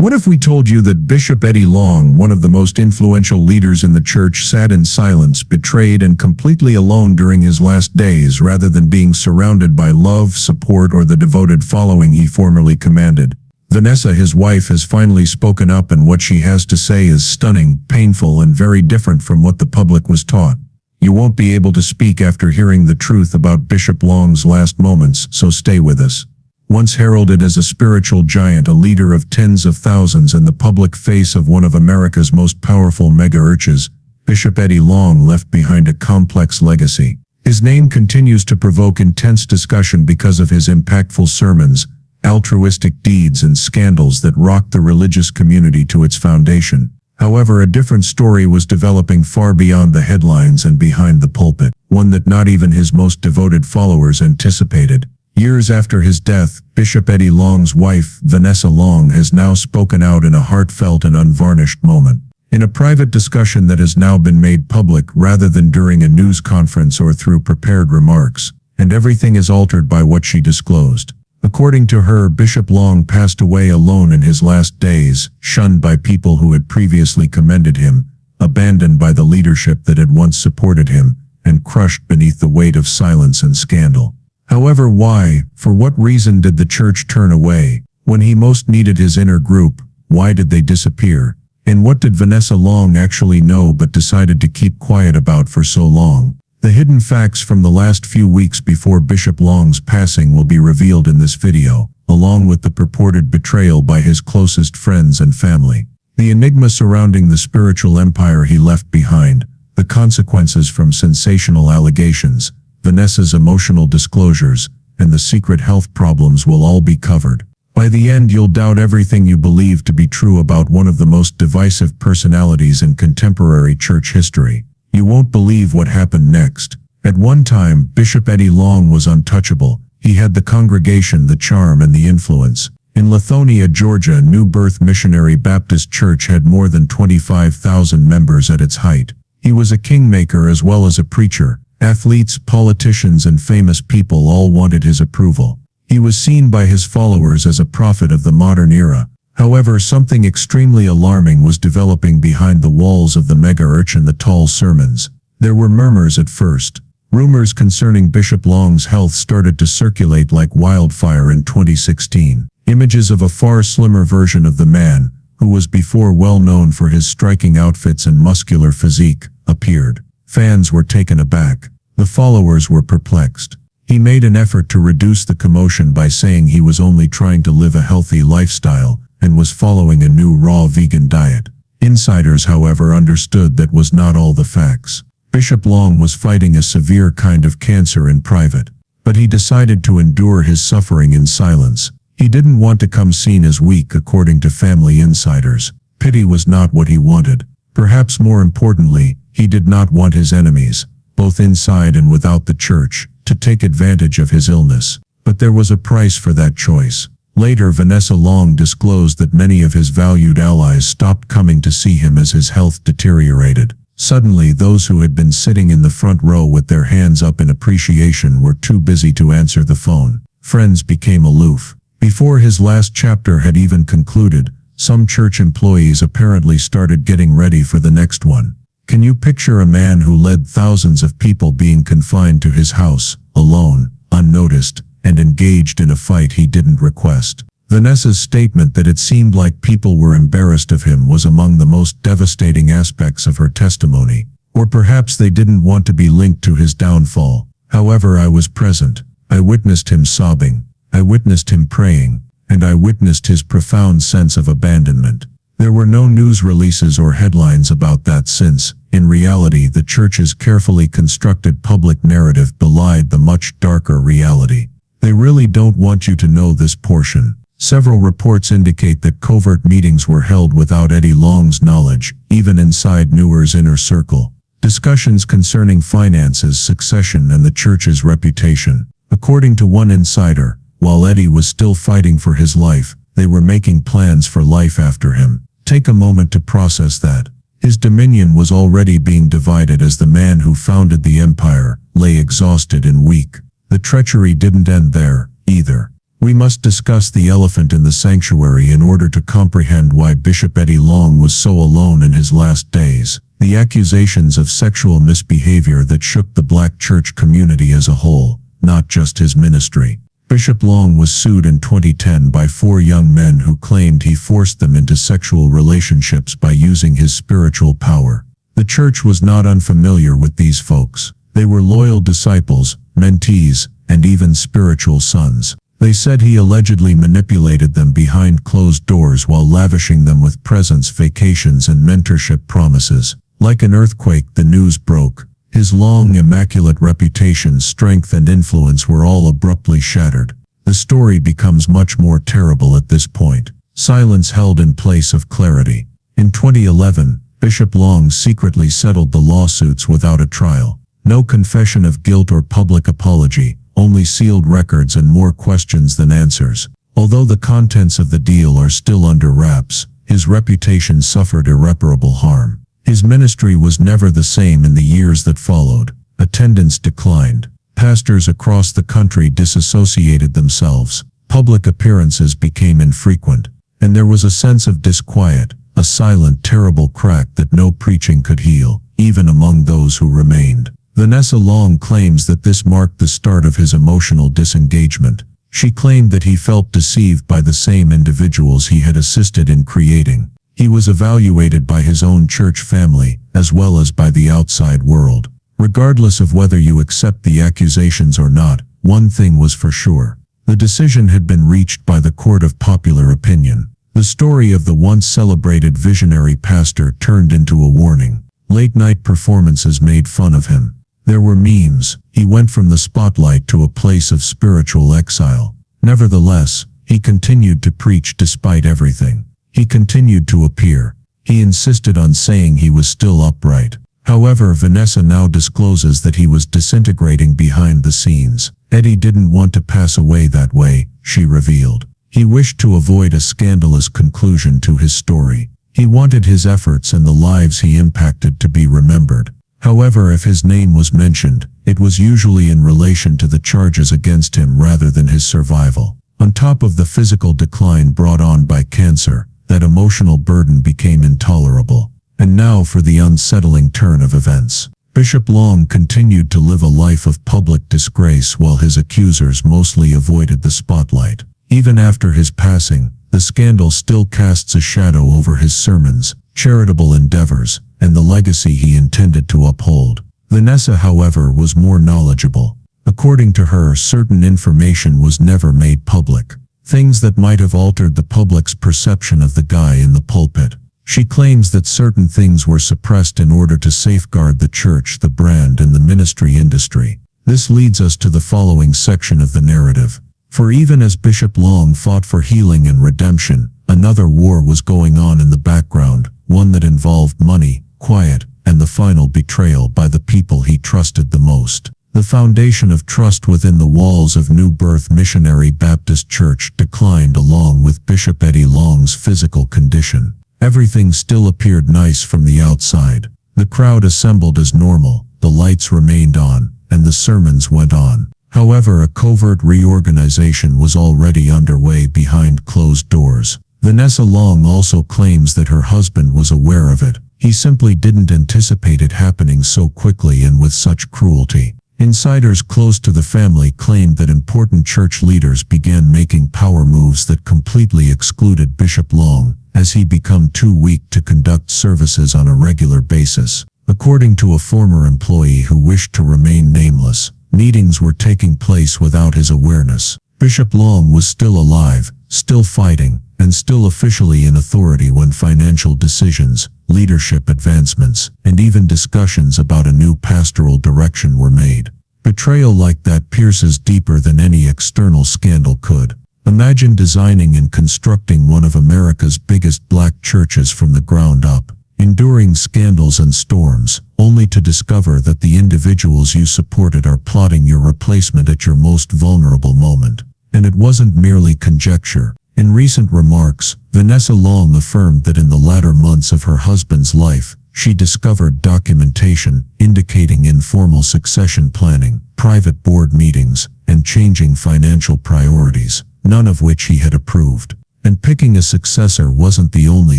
What if we told you that Bishop Eddie Long, one of the most influential leaders in the church, sat in silence, betrayed and completely alone during his last days rather than being surrounded by love, support, or the devoted following he formerly commanded? Vanessa, his wife, has finally spoken up, and what she has to say is stunning, painful, and very different from what the public was taught. You won't be able to speak after hearing the truth about Bishop Long's last moments, so stay with us. Once heralded as a spiritual giant, a leader of tens of thousands, and the public face of one of America's most powerful mega-churches, Bishop Eddie Long left behind a complex legacy. His name continues to provoke intense discussion because of his impactful sermons, altruistic deeds, and scandals that rocked the religious community to its foundation. However, a different story was developing far beyond the headlines and behind the pulpit, one that not even his most devoted followers anticipated. Years after his death, Bishop Eddie Long's wife, Vanessa Long, has now spoken out in a heartfelt and unvarnished moment. In a private discussion that has now been made public rather than during a news conference or through prepared remarks, and everything is altered by what she disclosed. According to her, Bishop Long passed away alone in his last days, shunned by people who had previously commended him, abandoned by the leadership that had once supported him, and crushed beneath the weight of silence and scandal. However, why, for what reason did the church turn away? When he most needed his inner group, why did they disappear? And what did Vanessa Long actually know but decided to keep quiet about for so long? The hidden facts from the last few weeks before Bishop Long's passing will be revealed in this video, along with the purported betrayal by his closest friends and family. The enigma surrounding the spiritual empire he left behind, the consequences from sensational allegations, Vanessa's emotional disclosures, and the secret health problems will all be covered. By the end, you'll doubt everything you believe to be true about one of the most divisive personalities in contemporary church history. You won't believe what happened next. At one time, Bishop Eddie Long was untouchable. He had the congregation, the charm, and the influence. In Lithonia, Georgia, New Birth Missionary Baptist Church had more than 25,000 members at its height. He was a kingmaker as well as a preacher. Athletes, politicians, and famous people all wanted his approval. He was seen by his followers as a prophet of the modern era. However, something extremely alarming was developing behind the walls of the mega-church and the tall sermons. There were murmurs at first. Rumors concerning Bishop Long's health started to circulate like wildfire in 2016. Images of a far slimmer version of the man, who was before well known for his striking outfits and muscular physique, appeared. Fans were taken aback. The followers were perplexed. He made an effort to reduce the commotion by saying he was only trying to live a healthy lifestyle and was following a new raw vegan diet. Insiders, however, understood that was not all the facts. Bishop Long was fighting a severe kind of cancer in private, but he decided to endure his suffering in silence. He didn't want to come seen as weak, according to family insiders. Pity was not what he wanted. Perhaps more importantly, he did not want his enemies, both inside and without the church, to take advantage of his illness. But there was a price for that choice. Later, Vanessa Long disclosed that many of his valued allies stopped coming to see him as his health deteriorated. Suddenly, those who had been sitting in the front row with their hands up in appreciation were too busy to answer the phone. Friends became aloof. Before his last chapter had even concluded, some church employees apparently started getting ready for the next one. Can you picture a man who led thousands of people being confined to his house, alone, unnoticed, and engaged in a fight he didn't request? Vanessa's statement that it seemed like people were embarrassed of him was among the most devastating aspects of her testimony. Or perhaps they didn't want to be linked to his downfall. However, I was present. I witnessed him sobbing. I witnessed him praying. And I witnessed his profound sense of abandonment. There were no news releases or headlines about that since, in reality, the church's carefully constructed public narrative belied the much darker reality. They really don't want you to know this portion. Several reports indicate that covert meetings were held without Eddie Long's knowledge, even inside Newer's inner circle. Discussions concerning finances, succession, and the church's reputation. According to one insider, while Eddie was still fighting for his life, they were making plans for life after him. Take a moment to process that. His dominion was already being divided as the man who founded the empire lay exhausted and weak. The treachery didn't end there, either. We must discuss the elephant in the sanctuary in order to comprehend why Bishop Eddie Long was so alone in his last days. The accusations of sexual misbehavior that shook the black church community as a whole, not just his ministry. Bishop Long was sued in 2010 by 4 young men who claimed he forced them into sexual relationships by using his spiritual power. The church was not unfamiliar with these folks. They were loyal disciples, mentees, and even spiritual sons. They said he allegedly manipulated them behind closed doors while lavishing them with presents, vacations, and mentorship promises. Like an earthquake, the news broke. His long, immaculate reputation, strength, and influence were all abruptly shattered. The story becomes much more terrible at this point. Silence held in place of clarity. In 2011, Bishop Long secretly settled the lawsuits without a trial. No confession of guilt or public apology, only sealed records and more questions than answers. Although the contents of the deal are still under wraps, his reputation suffered irreparable harm. His ministry was never the same in the years that followed. Attendance declined. Pastors across the country disassociated themselves. Public appearances became infrequent. And there was a sense of disquiet, a silent, terrible crack that no preaching could heal, even among those who remained. Vanessa Long claims that this marked the start of his emotional disengagement. She claimed that he felt deceived by the same individuals he had assisted in creating. He was evaluated by his own church family, as well as by the outside world. Regardless of whether you accept the accusations or not, one thing was for sure. The decision had been reached by the court of popular opinion. The story of the once celebrated visionary pastor turned into a warning. Late-night performances made fun of him. There were memes. He went from the spotlight to a place of spiritual exile. Nevertheless, he continued to preach despite everything. He continued to appear. He insisted on saying he was still upright. However, Vanessa now discloses that he was disintegrating behind the scenes. Eddie didn't want to pass away that way, she revealed. He wished to avoid a scandalous conclusion to his story. He wanted his efforts and the lives he impacted to be remembered. However, if his name was mentioned, it was usually in relation to the charges against him rather than his survival. On top of the physical decline brought on by cancer, that emotional burden became intolerable. And now for the unsettling turn of events. Bishop Long continued to live a life of public disgrace while his accusers mostly avoided the spotlight. Even after his passing, the scandal still casts a shadow over his sermons, charitable endeavors, and the legacy he intended to uphold. Vanessa, however, was more knowledgeable. According to her, certain information was never made public. Things that might have altered the public's perception of the guy in the pulpit. She claims that certain things were suppressed in order to safeguard the church, the brand, and the ministry industry. This leads us to the following section of the narrative. For even as Bishop Long fought for healing and redemption, another war was going on in the background, one that involved money, quiet, and the final betrayal by the people he trusted the most. The foundation of trust within the walls of New Birth Missionary Baptist Church declined along with Bishop Eddie Long's physical condition. Everything still appeared nice from the outside. The crowd assembled as normal, the lights remained on, and the sermons went on. However, a covert reorganization was already underway behind closed doors. Vanessa Long also claims that her husband was aware of it. He simply didn't anticipate it happening so quickly and with such cruelty. Insiders close to the family claimed that important church leaders began making power moves that completely excluded Bishop Long, as he became too weak to conduct services on a regular basis. According to a former employee who wished to remain nameless, meetings were taking place without his awareness. Bishop Long was still alive, still fighting, and still officially in authority when financial decisions, leadership advancements, and even discussions about a new pastoral direction were made. Betrayal like that pierces deeper than any external scandal could. Imagine designing and constructing one of America's biggest black churches from the ground up, enduring scandals and storms, only to discover that the individuals you supported are plotting your replacement at your most vulnerable moment. And it wasn't merely conjecture. In recent remarks, Vanessa Long affirmed that in the latter months of her husband's life, she discovered documentation indicating informal succession planning, private board meetings, and changing financial priorities. none of which he had approved. And picking a successor wasn't the only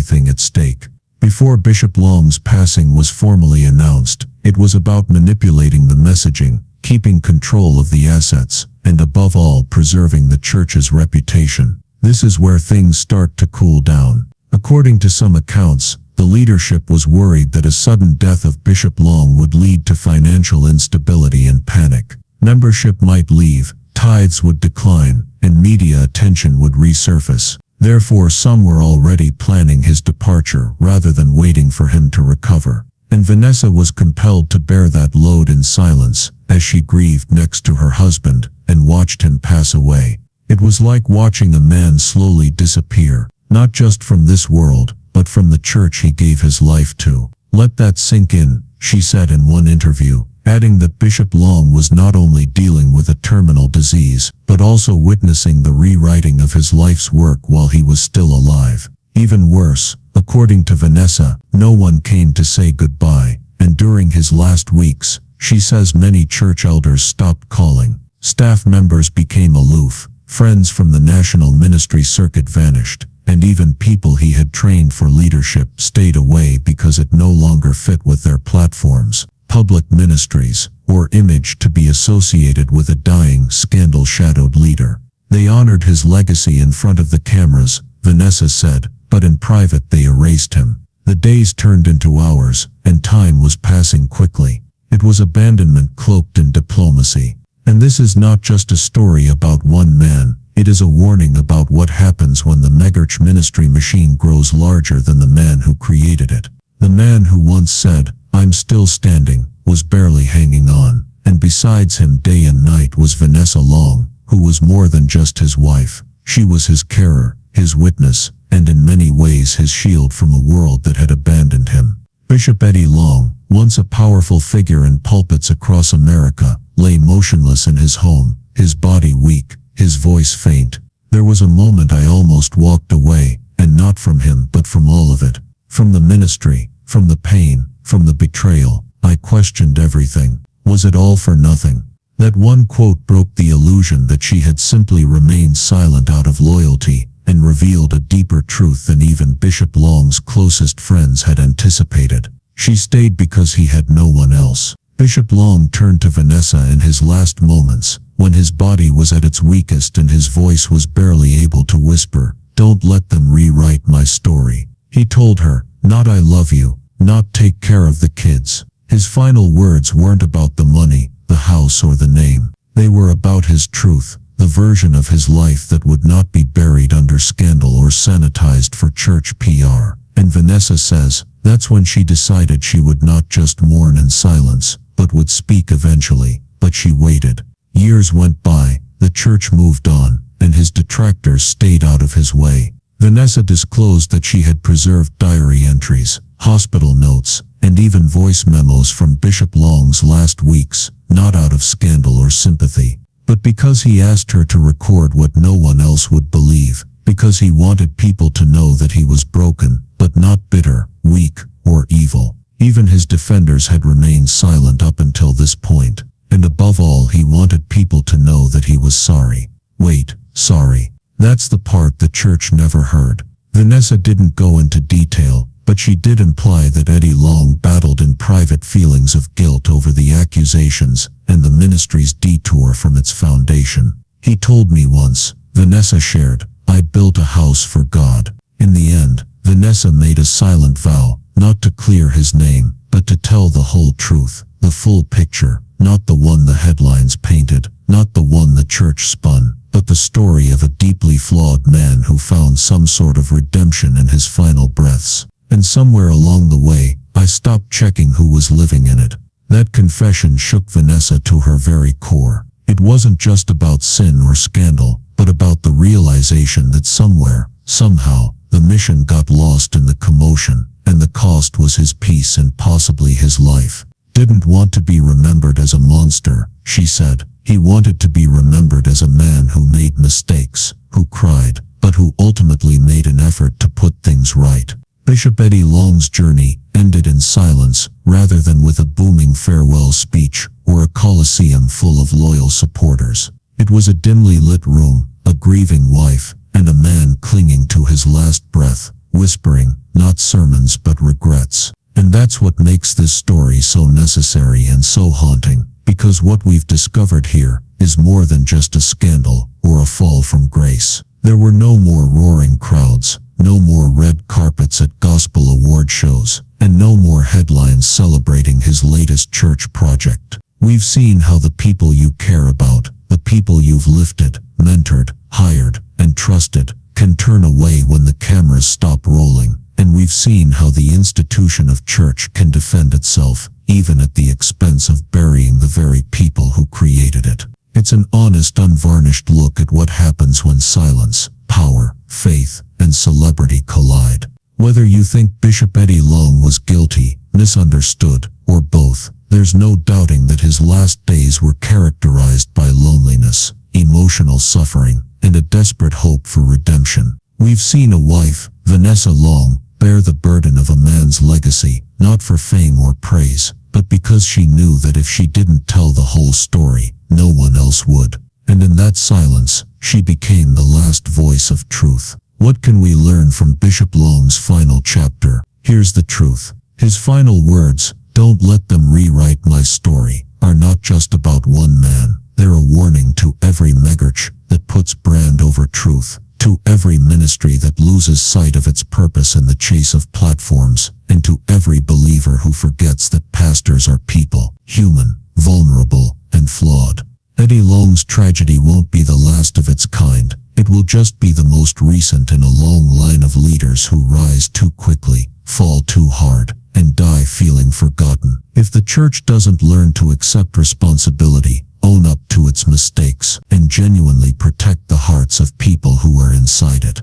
thing at stake. Before Bishop Long's passing was formally announced, it was about manipulating the messaging, keeping control of the assets, and above all preserving the church's reputation. This is where things start to cool down. According to some accounts, the leadership was worried that a sudden death of Bishop Long would lead to financial instability and panic. Membership might leave, tithes would decline, and media attention would resurface. Therefore, some were already planning his departure rather than waiting for him to recover. And Vanessa was compelled to bear that load in silence, as she grieved next to her husband and watched him pass away. It was like watching a man slowly disappear, not just from this world, but from the church he gave his life to. "Let that sink in," she said in one interview, adding that Bishop Long was not only dealing with a terminal disease, but also witnessing the rewriting of his life's work while he was still alive. Even worse, according to Vanessa, no one came to say goodbye, and during his last weeks, she says many church elders stopped calling. Staff members became aloof, friends from the national ministry circuit vanished, and even people he had trained for leadership stayed away because it no longer fit with their platforms, public ministries, or image to be associated with a dying, scandal-shadowed leader. They honored his legacy in front of the cameras, Vanessa said, but in private they erased him. The days turned into hours, and time was passing quickly. It was abandonment cloaked in diplomacy. And this is not just a story about one man, it is a warning about what happens when the megachurch ministry machine grows larger than the man who created it. The man who once said, "I'm still standing," was barely hanging on, and besides him day and night was Vanessa Long, who was more than just his wife. She was his carer, his witness, and in many ways his shield from a world that had abandoned him. Bishop Eddie Long, once a powerful figure in pulpits across America, lay motionless in his home, his body weak, his voice faint. There was a moment I almost walked away, and not from him but from all of it. From the ministry, from the pain, from the betrayal. I questioned everything. Was it all for nothing? That one quote broke the illusion that she had simply remained silent out of loyalty, and revealed a deeper truth than even Bishop Long's closest friends had anticipated. She stayed because he had no one else. Bishop Long turned to Vanessa in his last moments, when his body was at its weakest and his voice was barely able to whisper, "Don't let them rewrite my story." He told her, not "I love you," not "take care of the kids." His final words weren't about the money, the house or the name. They were about his truth, the version of his life that would not be buried under scandal or sanitized for church PR. And Vanessa says, that's when she decided she would not just mourn in silence, but would speak eventually. But she waited. Years went by, the church moved on, and his detractors stayed out of his way. Vanessa disclosed that she had preserved diary entries, hospital notes, and even voice memos from Bishop Long's last weeks, not out of scandal or sympathy, but because he asked her to record what no one else would believe, because he wanted people to know that he was broken, but not bitter, weak, or evil. Even his defenders had remained silent up until this point, and above all he wanted people to know that he was sorry. Wait, sorry. That's the part the church never heard. Vanessa didn't go into detail, but she did imply that Eddie Long battled in private feelings of guilt over the accusations and the ministry's detour from its foundation. He told me once, Vanessa shared, I built a house for God. In the end, Vanessa made a silent vow, not to clear his name, but to tell the whole truth, the full picture, not the one the headlines painted, not the one the church spun, but the story of a deeply flawed man who found some sort of redemption in his final breaths. And somewhere along the way, I stopped checking who was living in it. That confession shook Vanessa to her very core. It wasn't just about sin or scandal, but about the realization that somewhere, somehow, the mission got lost in the commotion, and the cost was his peace and possibly his life. Didn't want to be remembered as a monster, she said. He wanted to be remembered as a man who made mistakes, who cried, but who ultimately made an effort to put things right. Bishop Eddie Long's journey ended in silence rather than with a booming farewell speech or a coliseum full of loyal supporters. It was a dimly lit room, a grieving wife, and a man clinging to his last breath, whispering, not sermons but regrets. And that's what makes this story so necessary and so haunting, because what we've discovered here is more than just a scandal or a fall from grace. There were no more roaring crowds, no more red carpets at gospel award shows, and no more headlines celebrating his latest church project. We've seen how the people you care about, the people you've lifted, mentored, hired, and trusted, can turn away when the cameras stop rolling. And we've seen how the institution of church can defend itself, even at the expense of burying the very people who created it. It's an honest, unvarnished look at what happens when silence, power, faith, and celebrity collide. Whether you think Bishop Eddie Long was guilty, misunderstood, or both, there's no doubting that his last days were characterized by loneliness, emotional suffering, and a desperate hope for redemption. We've seen a wife, Vanessa Long, bear the burden of a man's legacy, not for fame or praise, but because she knew that if she didn't tell the whole story, no one else would. And in that silence, she became the last voice of truth. What can we learn from Bishop Long's final chapter? Here's the truth. His final words, "Don't let them rewrite my story," are not just about one man. They're a warning to every megachurch that puts brand over truth, to every ministry that loses sight of its purpose in the chase of platforms, and to every believer who forgets that pastors are people, human, vulnerable, and flawed. Eddie Long's tragedy won't be the last of its kind. It will just be the most recent in a long line of leaders who rise too quickly, fall too hard, and die feeling forgotten. If the church doesn't learn to accept responsibility, own up to its mistakes, and genuinely protect the hearts of people who are inside it,